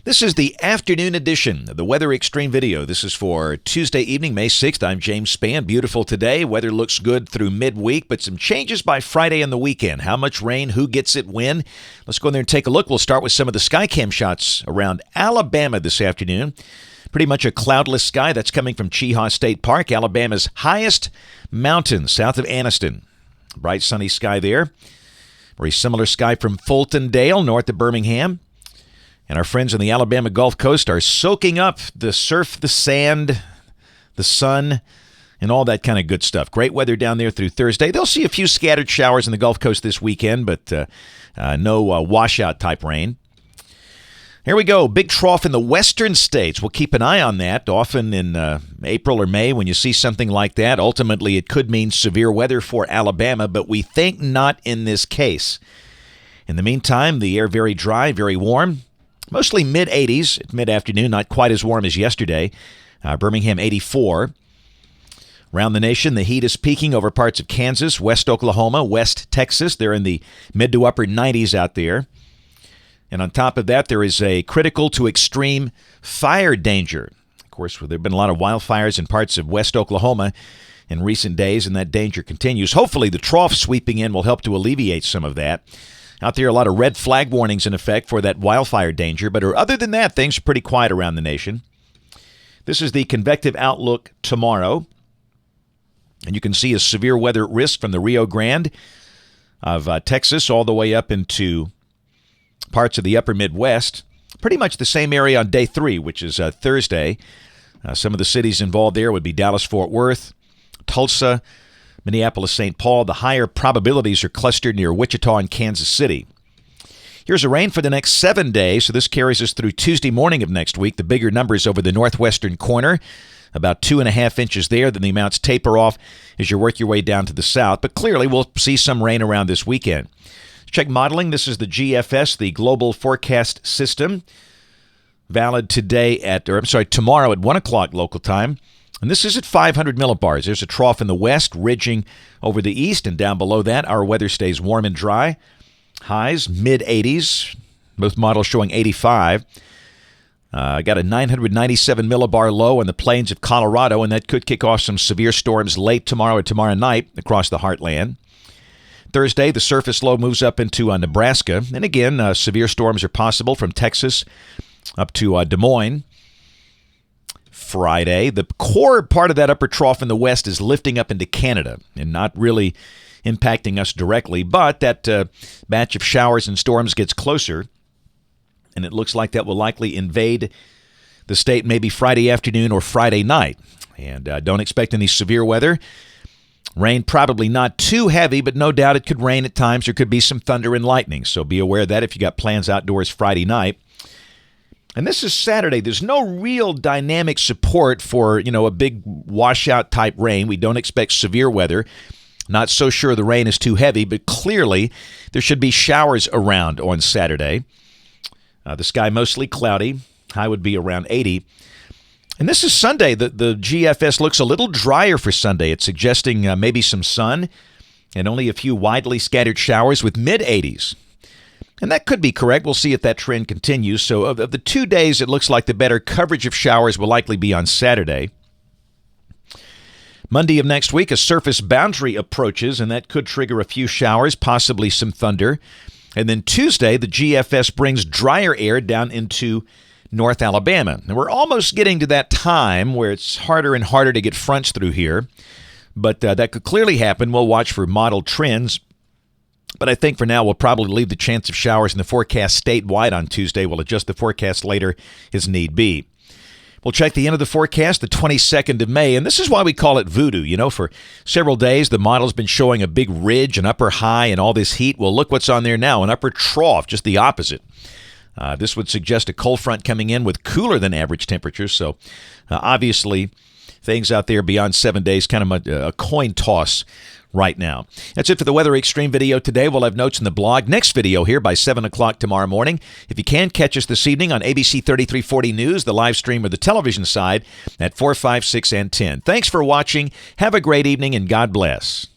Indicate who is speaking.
Speaker 1: This is the afternoon edition of the Weather Xtreme video. This is for Tuesday evening, May 6th. I'm James Spann. Beautiful today. Weather looks good through midweek, but some changes by Friday and the weekend. How much rain? Who gets it? When? Let's go in there and take a look. We'll start with some of the Skycam shots around Alabama this afternoon. Pretty much a cloudless sky. That's coming from Cheaha State Park, Alabama's highest mountain south of Anniston. Bright sunny sky there. Very similar sky from Fulton Dale, north of Birmingham. And our friends on the Alabama Gulf Coast are soaking up the surf, the sand, the sun, and all that kind of good stuff. Great weather down there through Thursday. They'll see a few scattered showers in the Gulf Coast this weekend, but no washout type rain. Here we go. Big trough in the western states. We'll keep an eye on that. Often in April or May when you see something like that, ultimately it could mean severe weather for Alabama, but we think not in this case. In the meantime, the air very dry, very warm. Mostly mid-80s at mid-afternoon, not quite as warm as yesterday. Birmingham 84. Around the nation, the heat is peaking over parts of Kansas, West Oklahoma, West Texas. They're in the mid to upper 90s out there. And on top of that, there is a critical to extreme fire danger. Of course, there have been a lot of wildfires in parts of West Oklahoma in recent days, and that danger continues. Hopefully, the trough sweeping in will help to alleviate some of that. Out there, a lot of red flag warnings in effect for that wildfire danger. But other than that, things are pretty quiet around the nation. This is the convective outlook tomorrow. And you can see a severe weather risk from the Rio Grande of Texas all the way up into parts of the upper Midwest. Pretty much the same area on day 3, which is Thursday. Some of the cities involved there would be Dallas-Fort Worth, Tulsa, Minneapolis-St. Paul. The higher probabilities are clustered near Wichita and Kansas City. Here's a rain for the next 7 days, so this carries us through Tuesday morning of next week. The bigger numbers over the northwestern corner, about 2.5 inches there. Then the amounts taper off as you work your way down to the south. But clearly, we'll see some rain around this weekend. Check modeling. This is the GFS, the Global Forecast System, valid tomorrow at 1 o'clock local time. And this is at 500 millibars. There's a trough in the west, ridging over the east, and down below that, our weather stays warm and dry. Highs, mid-80s. Most models showing 85. Got a 997 millibar low on the plains of Colorado, and that could kick off some severe storms late tomorrow or tomorrow night across the heartland. Thursday, the surface low moves up into Nebraska. And again, severe storms are possible from Texas up to Des Moines. Friday, the core part of that upper trough in the west is lifting up into Canada and not really impacting us directly, but that batch of showers and storms gets closer, and it looks like that will likely invade the state maybe Friday afternoon or Friday night. And don't expect any severe weather. Rain probably not too heavy, but no doubt it could rain at times. There could be some thunder and lightning, so be aware of that if you got plans outdoors Friday night. And this is Saturday. There's no real dynamic support for, a big washout type rain. We don't expect severe weather. Not so sure the rain is too heavy, but clearly there should be showers around on Saturday. The sky mostly cloudy. High would be around 80. And this is Sunday. The GFS looks a little drier for Sunday. It's suggesting maybe some sun and only a few widely scattered showers with mid-80s. And that could be correct. We'll see if that trend continues. So of the 2 days, it looks like the better coverage of showers will likely be on Saturday. Monday of next week, a surface boundary approaches, and that could trigger a few showers, possibly some thunder. And then Tuesday, the GFS brings drier air down into North Alabama. And we're almost getting to that time where it's harder and harder to get fronts through here. But that could clearly happen. We'll watch for modeled trends. But I think for now we'll probably leave the chance of showers in the forecast statewide on Tuesday. We'll adjust the forecast later as need be. We'll check the end of the forecast, the 22nd of May, and this is why we call it voodoo. For several days the model's been showing a big ridge, an upper high, and all this heat. Well, look what's on there now, an upper trough, just the opposite. This would suggest a cold front coming in with cooler than average temperatures. So obviously things out there beyond 7 days, kind of a coin toss right now. That's it for the Weather Xtreme video today. We'll have notes in the blog. Next video here by 7 o'clock tomorrow morning. If you can, catch us this evening on ABC 3340 News, the live stream or the television side at 4, 5, 6, and 10. Thanks for watching. Have a great evening, and God bless.